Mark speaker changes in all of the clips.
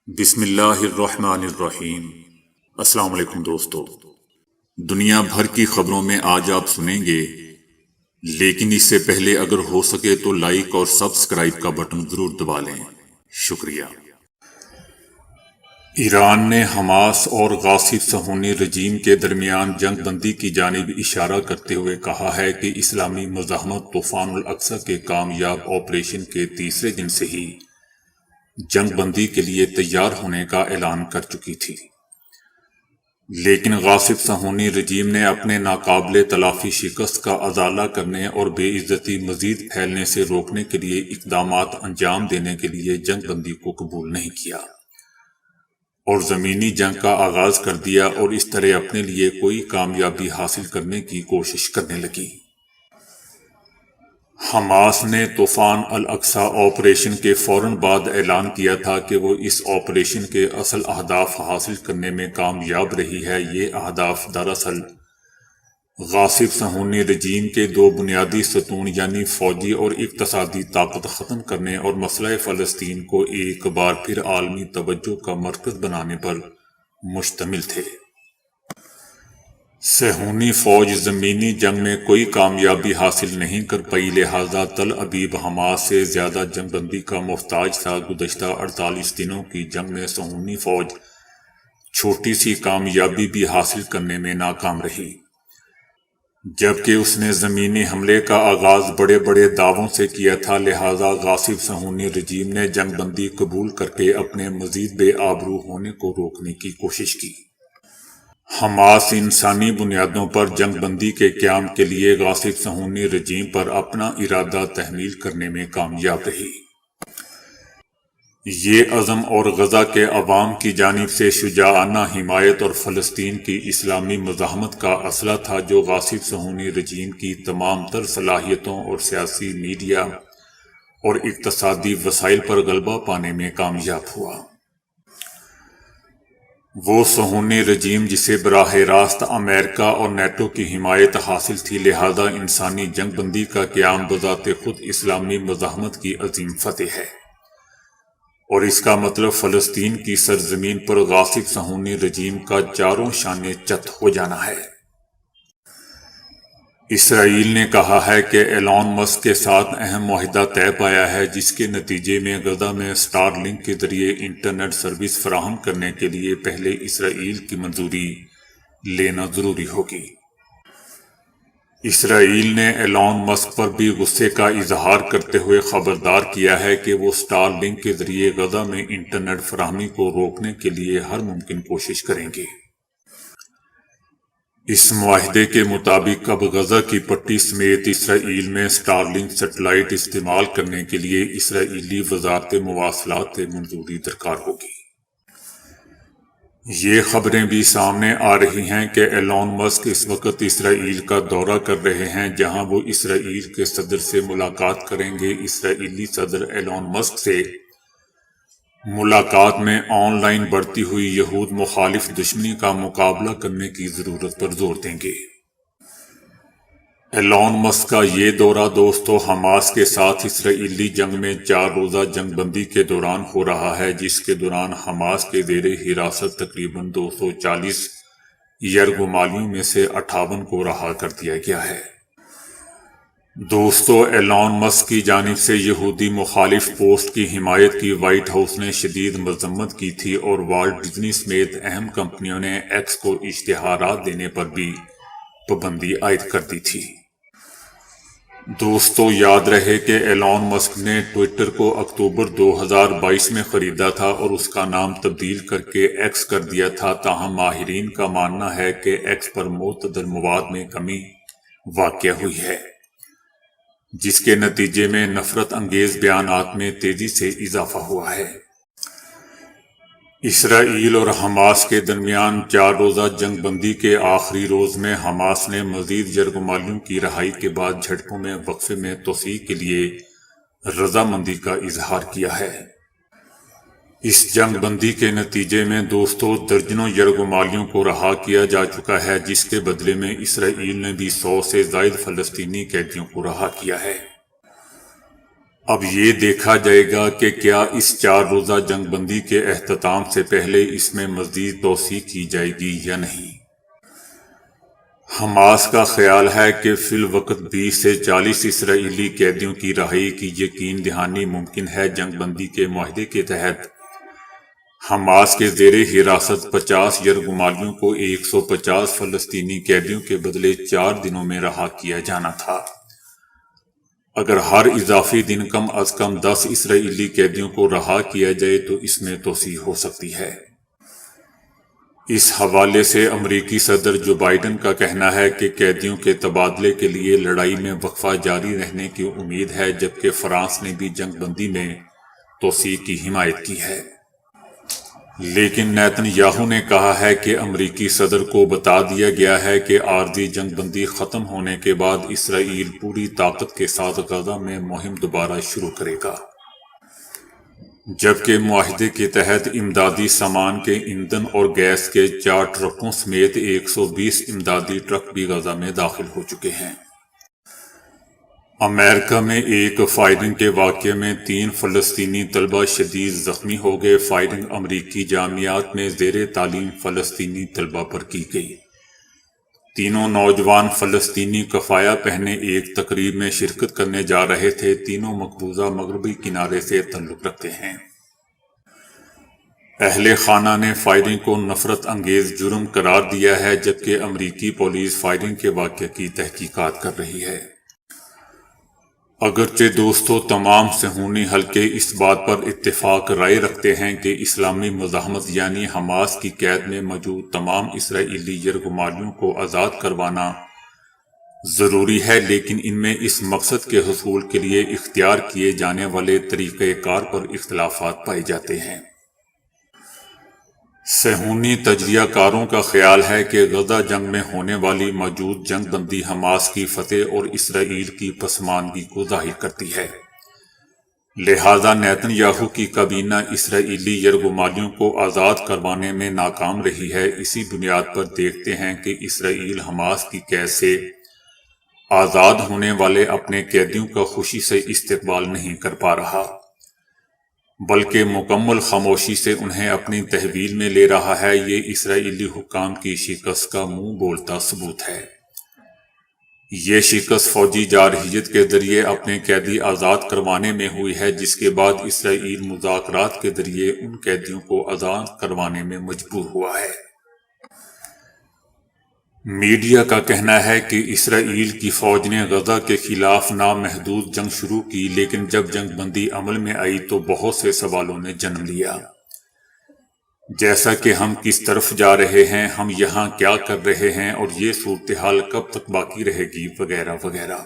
Speaker 1: بسم اللہ الرحمن الرحیم۔ السلام علیکم دوستو، دنیا بھر کی خبروں میں آج آپ سنیں گے، لیکن اس سے پہلے اگر ہو سکے تو لائک اور سبسکرائب کا بٹن ضرور دبا لیں۔ شکریہ۔ ایران نے حماس اور غاصب صہیونی رجیم کے درمیان جنگ بندی کی جانب اشارہ کرتے ہوئے کہا ہے کہ اسلامی مزاحمت طوفان الاقصی کے کامیاب آپریشن کے تیسرے دن سے ہی جنگ بندی کے لیے تیار ہونے کا اعلان کر چکی تھی، لیکن غاصب صہیونی رجیم نے اپنے ناقابل تلافی شکست کا ازالہ کرنے اور بے عزتی مزید پھیلنے سے روکنے کے لیے اقدامات انجام دینے کے لیے جنگ بندی کو قبول نہیں کیا اور زمینی جنگ کا آغاز کر دیا، اور اس طرح اپنے لیے کوئی کامیابی حاصل کرنے کی کوشش کرنے لگی۔ حماس نے طوفان الاقصی آپریشن کے فوراً بعد اعلان کیا تھا کہ وہ اس آپریشن کے اصل اہداف حاصل کرنے میں کامیاب رہی ہے۔ یہ اہداف دراصل غاصب صہیونی رجیم کے دو بنیادی ستون یعنی فوجی اور اقتصادی طاقت ختم کرنے اور مسئلہ فلسطین کو ایک بار پھر عالمی توجہ کا مرکز بنانے پر مشتمل تھے۔ صہیونی فوج زمینی جنگ میں کوئی کامیابی حاصل نہیں کر پائی، لہذا تل ابیب حماس سے زیادہ جنگ بندی کا محتاج تھا۔ گزشتہ 48 دنوں کی جنگ میں صہیونی فوج چھوٹی سی کامیابی بھی حاصل کرنے میں ناکام رہی، جبکہ اس نے زمینی حملے کا آغاز بڑے بڑے دعووں سے کیا تھا۔ لہذا غاصب صہیونی رجیم نے جنگ بندی قبول کر کے اپنے مزید بے آبرو ہونے کو روکنے کی کوشش کی۔ حماس انسانی بنیادوں پر جنگ بندی کے قیام کے لیے غاصب صہیونی رجیم پر اپنا ارادہ تحمیل کرنے میں کامیاب رہی۔ یہ عزم اور غزہ کے عوام کی جانب سے شجاعانہ حمایت اور فلسطین کی اسلامی مزاحمت کا اصلہ تھا، جو غاصب صہیونی رجیم کی تمام تر صلاحیتوں اور سیاسی، میڈیا اور اقتصادی وسائل پر غلبہ پانے میں کامیاب ہوا۔ وہ صہیونی رجیم جسے براہ راست امریکہ اور نیٹو کی حمایت حاصل تھی، لہذا انسانی جنگ بندی کا قیام بذات خود اسلامی مزاحمت کی عظیم فتح ہے، اور اس کا مطلب فلسطین کی سرزمین پر غاصب صہیونی رجیم کا چاروں شانے چت ہو جانا ہے۔ اسرائیل نے کہا ہے کہ ایلون مسک کے ساتھ اہم معاہدہ طے پایا ہے، جس کے نتیجے میں غزہ میں اسٹار لنک کے ذریعے انٹرنیٹ سروس فراہم کرنے کے لیے پہلے اسرائیل کی منظوری لینا ضروری ہوگی۔ اسرائیل نے ایلون مسک پر بھی غصے کا اظہار کرتے ہوئے خبردار کیا ہے کہ وہ اسٹار لنک کے ذریعے غزہ میں انٹرنیٹ فراہمی کو روکنے کے لیے ہر ممکن کوشش کریں گے۔ اس معاہدے کے مطابق اب غزہ کی پٹی سمیت اسرائیل میں اسٹار لنک سیٹلائٹ استعمال کرنے کے لیے اسرائیلی وزارت مواصلات سے منظوری درکار ہوگی۔ یہ خبریں بھی سامنے آ رہی ہیں کہ ایلون مسک اس وقت اسرائیل کا دورہ کر رہے ہیں، جہاں وہ اسرائیل کے صدر سے ملاقات کریں گے۔ اسرائیلی صدر ایلون مسک سے ملاقات میں آن لائن بڑھتی ہوئی یہود مخالف دشمنی کا مقابلہ کرنے کی ضرورت پر زور دیں گے۔ ایلون مسک کا یہ دورہ دوستو حماس کے ساتھ اسرائیلی جنگ میں 4 روزہ جنگ بندی کے دوران ہو رہا ہے، جس کے دوران حماس کے زیر حراست تقریباً 240 یرغمالیوں میں سے 58 کو رہا کر دیا گیا ہے۔ دوستو ایلون مسک کی جانب سے یہودی مخالف پوسٹ کی حمایت کی وائٹ ہاؤس نے شدید مذمت کی تھی، اور والٹ ڈزنی سمیت اہم کمپنیوں نے ایکس کو اشتہارات دینے پر بھی پابندی عائد کر دی تھی۔ دوستو یاد رہے کہ ایلون مسک نے ٹوئٹر کو اکتوبر 2022 میں خریدا تھا اور اس کا نام تبدیل کر کے ایکس کر دیا تھا، تاہم ماہرین کا ماننا ہے کہ ایکس پر معتدل مواد میں کمی واقع ہوئی ہے، جس کے نتیجے میں نفرت انگیز بیانات میں تیزی سے اضافہ ہوا ہے۔ اسرائیل اور حماس کے درمیان 4 روزہ جنگ بندی کے آخری روز میں حماس نے مزید یرغمالیوں کی رہائی کے بعد جھڑپوں میں وقفے میں توسیع کے لیے رضامندی کا اظہار کیا ہے۔ اس جنگ بندی کے نتیجے میں دوستو درجنوں یرغمالیوں کو رہا کیا جا چکا ہے، جس کے بدلے میں اسرائیل نے بھی 100 سے زائد فلسطینی قیدیوں کو رہا کیا ہے۔ اب یہ دیکھا جائے گا کہ کیا اس 4 روزہ جنگ بندی کے اختتام سے پہلے اس میں مزید توسیع کی جائے گی یا نہیں۔ حماس کا خیال ہے کہ فی الوقت 20 سے 40 اسرائیلی قیدیوں کی رہائی کی یقین دہانی ممکن ہے۔ جنگ بندی کے معاہدے کے تحت حماس کے زیر حراست 50 یرغمالیوں کو 150 فلسطینی قیدیوں کے بدلے 4 دنوں میں رہا کیا جانا تھا۔ اگر ہر اضافی دن کم از کم 10 اسرائیلی قیدیوں کو رہا کیا جائے تو اس میں توسیع ہو سکتی ہے۔ اس حوالے سے امریکی صدر جو بائیڈن کا کہنا ہے کہ قیدیوں کے تبادلے کے لیے لڑائی میں وقفہ جاری رہنے کی امید ہے، جبکہ فرانس نے بھی جنگ بندی میں توسیع کی حمایت کی ہے۔ لیکن نیتن یاہو نے کہا ہے کہ امریکی صدر کو بتا دیا گیا ہے کہ عارضی جنگ بندی ختم ہونے کے بعد اسرائیل پوری طاقت کے ساتھ غزہ میں مہم دوبارہ شروع کرے گا، جبکہ معاہدے کے تحت امدادی سامان کے ایندھن اور گیس کے 4 ٹرکوں سمیت 120 امدادی ٹرک بھی غزہ میں داخل ہو چکے ہیں۔ امریکہ میں ایک فائرنگ کے واقعے میں 3 فلسطینی طلبہ شدید زخمی ہو گئے۔ فائرنگ امریکی جامعات میں زیر تعلیم فلسطینی طلبہ پر کی گئی۔ تینوں نوجوان فلسطینی کفایہ پہنے ایک تقریب میں شرکت کرنے جا رہے تھے۔ تینوں مقبوضہ مغربی کنارے سے تعلق رکھتے ہیں۔ اہل خانہ نے فائرنگ کو نفرت انگیز جرم قرار دیا ہے، جبکہ امریکی پولیس فائرنگ کے واقعے کی تحقیقات کر رہی ہے۔ اگرچہ دوستو، تمام صہیونی حلقے اس بات پر اتفاق رائے رکھتے ہیں کہ اسلامی مزاحمت یعنی حماس کی قید میں موجود تمام اسرائیلی یرغمالیوں کو آزاد کروانا ضروری ہے، لیکن ان میں اس مقصد کے حصول کے لیے اختیار کیے جانے والے طریقہ کار پر اختلافات پائے جاتے ہیں۔ صہیونی تجزیہ کاروں کا خیال ہے کہ غزہ جنگ میں ہونے والی موجود جنگ بندی حماس کی فتح اور اسرائیل کی پسماندگی کو ظاہر کرتی ہے، لہذا نیتن یاہو کی کابینہ اسرائیلی یرغمالیوں کو آزاد کروانے میں ناکام رہی ہے۔ اسی بنیاد پر دیکھتے ہیں کہ اسرائیل حماس کی قید سے آزاد ہونے والے اپنے قیدیوں کا خوشی سے استقبال نہیں کر پا رہا، بلکہ مکمل خاموشی سے انہیں اپنی تحویل میں لے رہا ہے۔ یہ اسرائیلی حکام کی شکست کا منہ بولتا ثبوت ہے۔ یہ شکست فوجی جارحیت کے ذریعے اپنے قیدی آزاد کروانے میں ہوئی ہے، جس کے بعد اسرائیل مذاکرات کے ذریعے ان قیدیوں کو آزاد کروانے میں مجبور ہوا ہے۔ میڈیا کا کہنا ہے کہ اسرائیل کی فوج نے غزہ کے خلاف نامحدود جنگ شروع کی، لیکن جب جنگ بندی عمل میں آئی تو بہت سے سوالوں نے جنم لیا، جیسا کہ ہم کس طرف جا رہے ہیں، ہم یہاں کیا کر رہے ہیں، اور یہ صورتحال کب تک باقی رہے گی، وغیرہ وغیرہ۔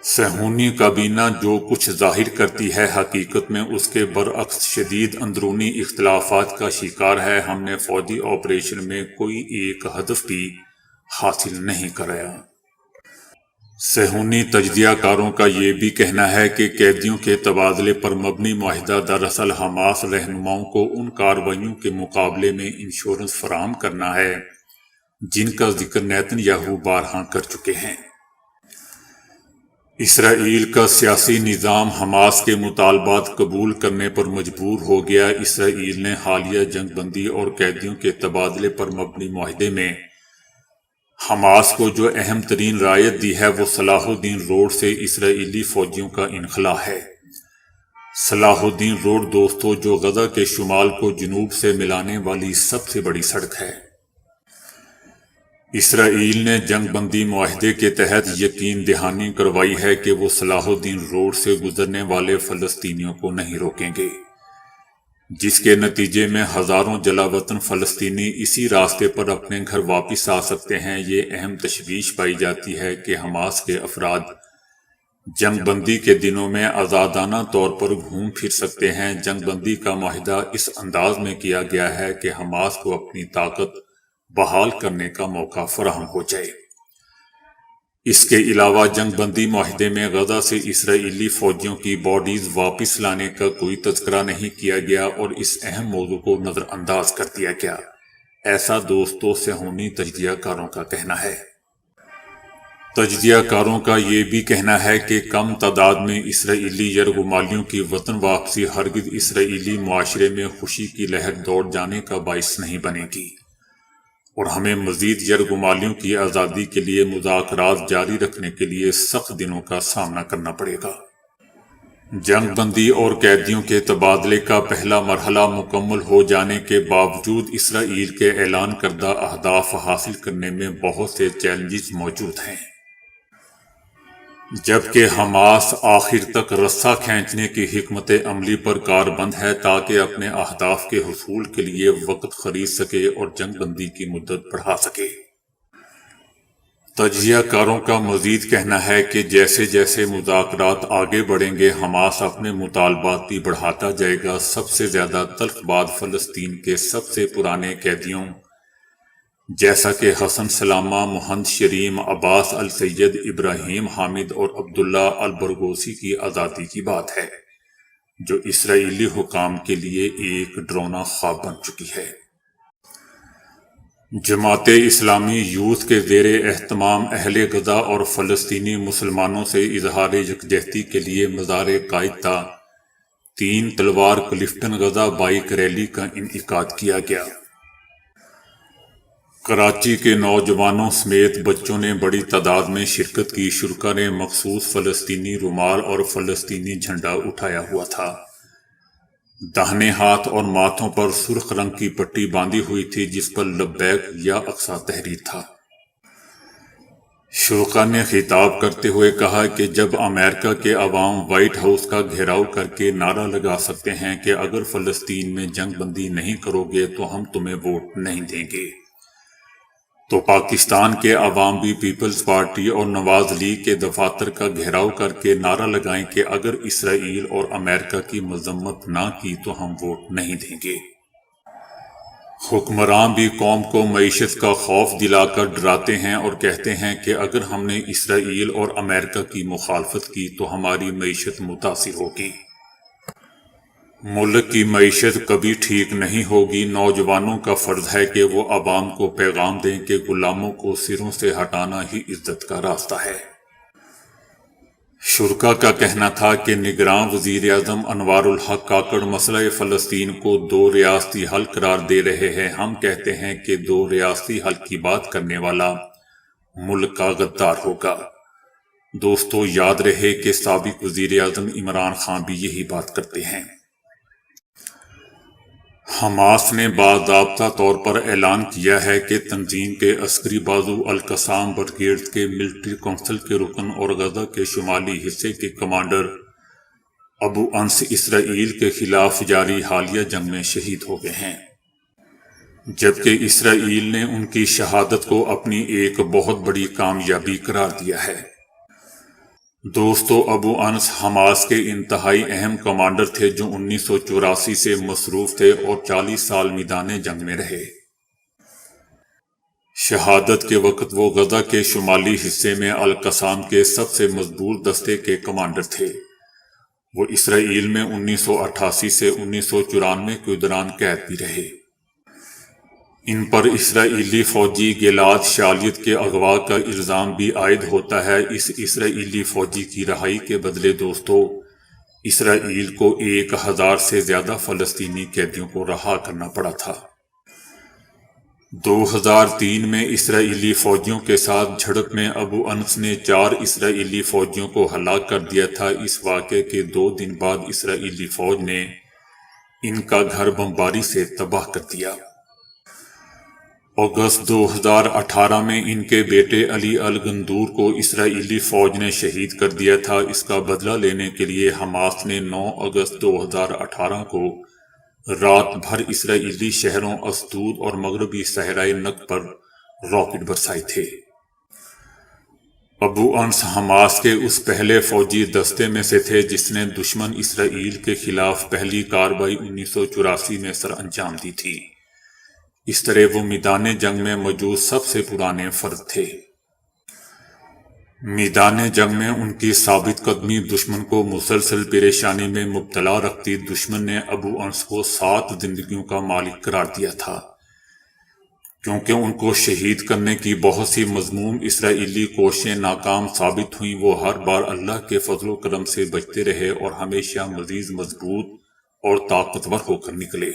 Speaker 1: صہیونی کابینہ جو کچھ ظاہر کرتی ہے، حقیقت میں اس کے برعکس شدید اندرونی اختلافات کا شکار ہے۔ ہم نے فوجی آپریشن میں کوئی ایک ہدف بھی حاصل نہیں کرایا۔ صہیونی تجزیہ کاروں کا یہ بھی کہنا ہے کہ قیدیوں کے تبادلے پر مبنی معاہدہ دراصل حماس رہنماؤں کو ان کارروائیوں کے مقابلے میں انشورنس فراہم کرنا ہے جن کا ذکر نیتن یاہو بارہا کر چکے ہیں۔ اسرائیل کا سیاسی نظام حماس کے مطالبات قبول کرنے پر مجبور ہو گیا۔ اسرائیل نے حالیہ جنگ بندی اور قیدیوں کے تبادلے پر مبنی معاہدے میں حماس کو جو اہم ترین رعایت دی ہے وہ صلاح الدین روڈ سے اسرائیلی فوجیوں کا انخلا ہے۔ صلاح الدین روڈ دوستو، جو غزہ کے شمال کو جنوب سے ملانے والی سب سے بڑی سڑک ہے۔ اسرائیل نے جنگ بندی معاہدے کے تحت یقین دہانی کروائی ہے کہ وہ صلاح الدین روڈ سے گزرنے والے فلسطینیوں کو نہیں روکیں گے، جس کے نتیجے میں ہزاروں جلا وطن فلسطینی اسی راستے پر اپنے گھر واپس آ سکتے ہیں۔ یہ اہم تشویش پائی جاتی ہے کہ حماس کے افراد جنگ بندی کے دنوں میں آزادانہ طور پر گھوم پھر سکتے ہیں۔ جنگ بندی کا معاہدہ اس انداز میں کیا گیا ہے کہ حماس کو اپنی طاقت بحال کرنے کا موقع فراہم ہو جائے۔ اس کے علاوہ جنگ بندی معاہدے میں غزہ سے اسرائیلی فوجیوں کی باڈیز واپس لانے کا کوئی تذکرہ نہیں کیا گیا اور اس اہم موضوع کو نظر انداز کر دیا گیا، ایسا دوستو صہیونی تجزیہ کاروں کا کہنا ہے۔ تجزیہ کاروں کا یہ بھی کہنا ہے کہ کم تعداد میں اسرائیلی یرغمالیوں کی وطن واپسی ہرگز اسرائیلی معاشرے میں خوشی کی لہر دوڑ جانے کا باعث نہیں بنے گی، اور ہمیں مزید یرغمالیوں کی آزادی کے لیے مذاکرات جاری رکھنے کے لیے سخت دنوں کا سامنا کرنا پڑے گا۔ جنگ بندی اور قیدیوں کے تبادلے کا پہلا مرحلہ مکمل ہو جانے کے باوجود اسرائیل کے اعلان کردہ اہداف حاصل کرنے میں بہت سے چیلنجز موجود ہیں، جبکہ حماس آخر تک رسہ کھینچنے کی حکمت عملی پر کاربند ہے تاکہ اپنے اہداف کے حصول کے لیے وقت خرید سکے اور جنگ بندی کی مدت بڑھا سکے۔ تجزیہ کاروں کا مزید کہنا ہے کہ جیسے جیسے مذاکرات آگے بڑھیں گے، حماس اپنے مطالبات بھی بڑھاتا جائے گا۔ سب سے زیادہ تلخ بات فلسطین کے سب سے پرانے قیدیوں جیسا کہ حسن سلامہ، محمد شریم، عباس السید، ابراہیم حامد اور عبداللہ البرغوثی کی آزادی کی بات ہے، جو اسرائیلی حکام کے لیے ایک ڈراؤنا خواب بن چکی ہے۔ جماعت اسلامی یوتھ کے زیر اہتمام اہل غزہ اور فلسطینی مسلمانوں سے اظہار یکجہتی کے لیے مزار قائد تا 3 تلوار کلفٹن غزہ بائیک ریلی کا انعقاد کیا گیا۔ کراچی کے نوجوانوں سمیت بچوں نے بڑی تعداد میں شرکت کی۔ شرکاء نے مخصوص فلسطینی رومال اور فلسطینی جھنڈا اٹھایا ہوا تھا۔ داہنے ہاتھ اور ماتھوں پر سرخ رنگ کی پٹی باندھی ہوئی تھی جس پر لبیک یا اقصی تحریر تھا۔ شرکاء نے خطاب کرتے ہوئے کہا کہ جب امریکہ کے عوام وائٹ ہاؤس کا گھیراؤ کر کے نعرہ لگا سکتے ہیں کہ اگر فلسطین میں جنگ بندی نہیں کرو گے تو ہم تمہیں ووٹ نہیں دیں گے، تو پاکستان کے عوام بھی پیپلز پارٹی اور نواز لیگ کے دفاتر کا گھیراؤ کر کے نعرہ لگائیں کہ اگر اسرائیل اور امریکہ کی مذمت نہ کی تو ہم ووٹ نہیں دیں گے۔ حکمران بھی قوم کو معیشت کا خوف دلا کر ڈراتے ہیں اور کہتے ہیں کہ اگر ہم نے اسرائیل اور امریکہ کی مخالفت کی تو ہماری معیشت متاثر ہوگی، ملک کی معیشت کبھی ٹھیک نہیں ہوگی۔ نوجوانوں کا فرض ہے کہ وہ عوام کو پیغام دیں کہ غلاموں کو سروں سے ہٹانا ہی عزت کا راستہ ہے۔ شرکاء کا کہنا تھا کہ نگراں وزیر اعظم انوار الحق کاکڑ مسئلہ فلسطین کو 2 ریاستی حل قرار دے رہے ہیں۔ ہم کہتے ہیں کہ 2 ریاستی حل کی بات کرنے والا ملک کا غدار ہوگا۔ دوستو، یاد رہے کہ سابق وزیر اعظم عمران خان بھی یہی بات کرتے ہیں۔ حماس نے باضابطہ طور پر اعلان کیا ہے کہ تنظیم کے عسکری بازو القسام بریگیڈ کے ملٹری کونسل کے رکن اور غزہ کے شمالی حصے کے کمانڈر ابو انس اسرائیل کے خلاف جاری حالیہ جنگ میں شہید ہو گئے ہیں، جبکہ اسرائیل نے ان کی شہادت کو اپنی ایک بہت بڑی کامیابی قرار دیا ہے۔ دوستو، ابو انس حماس کے انتہائی اہم کمانڈر تھے جو 1984 سے مصروف تھے اور 40 سال میدان جنگ میں رہے۔ شہادت کے وقت وہ غزہ کے شمالی حصے میں القسام کے سب سے مضبوط دستے کے کمانڈر تھے۔ وہ اسرائیل میں 1988 سے 1994 کے دوران قید بھی رہے۔ ان پر اسرائیلی فوجی گیلاد شالیت کے اغوا کا الزام بھی عائد ہوتا ہے۔ اس اسرائیلی فوجی کی رہائی کے بدلے دوستو، اسرائیل کو 1000 سے زیادہ فلسطینی قیدیوں کو رہا کرنا پڑا تھا۔ 2003 میں اسرائیلی فوجیوں کے ساتھ جھڑپ میں ابو انس نے 4 اسرائیلی فوجیوں کو ہلاک کر دیا تھا۔ اس واقعے کے 2 دن بعد اسرائیلی فوج نے ان کا گھر بمباری سے تباہ کر دیا۔ اگست 2018 میں ان کے بیٹے علی الغندور کو اسرائیلی فوج نے شہید کر دیا تھا۔ اس کا بدلہ لینے کے لیے حماس نے 9 اگست 2018 کو رات بھر اسرائیلی شہروں اسدود اور مغربی صحرائے نقب پر راکٹ برسائے تھے۔ ابو انس حماس کے اس پہلے فوجی دستے میں سے تھے جس نے دشمن اسرائیل کے خلاف پہلی کارروائی 1984 میں سر انجام دی تھی۔ اس طرح وہ میدان جنگ میں موجود سب سے پرانے فرد تھے۔ میدان جنگ میں ان کی ثابت قدمی دشمن کو مسلسل پریشانی میں مبتلا رکھتی۔ دشمن نے ابو انس کو 7 زندگیوں کا مالک قرار دیا تھا، کیونکہ ان کو شہید کرنے کی بہت سی مذموم اسرائیلی کوششیں ناکام ثابت ہوئیں، وہ ہر بار اللہ کے فضل و کرم سے بچتے رہے اور ہمیشہ مزید مضبوط اور طاقتور ہو کر نکلے۔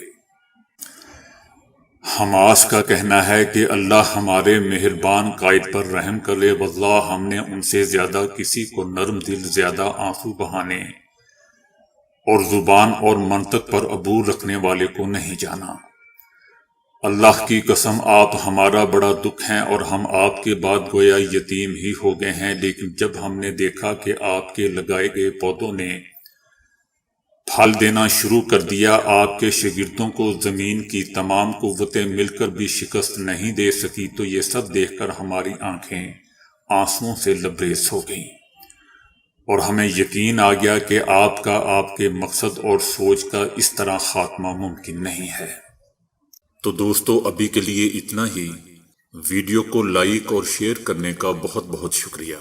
Speaker 1: حماس کا کہنا ہے کہ اللہ ہمارے مہربان قائد پر رحم کرے، واللہ ہم نے ان سے زیادہ کسی کو نرم دل، زیادہ آنسو بہانے اور زبان اور منطق پر عبور رکھنے والے کو نہیں جانا۔ اللہ کی قسم آپ ہمارا بڑا دکھ ہیں اور ہم آپ کے بعد گویا یتیم ہی ہو گئے ہیں، لیکن جب ہم نے دیکھا کہ آپ کے لگائے گئے پودوں نے پھل دینا شروع کر دیا، آپ کے شاگردوں کو زمین کی تمام قوتیں مل کر بھی شکست نہیں دے سکی، تو یہ سب دیکھ کر ہماری آنکھیں آنسوؤں سے لبریز ہو گئیں اور ہمیں یقین آ گیا کہ آپ کے مقصد اور سوچ کا اس طرح خاتمہ ممکن نہیں ہے۔ تو دوستو، ابھی کے لیے اتنا ہی۔ ویڈیو کو لائک اور شیئر کرنے کا بہت بہت شکریہ۔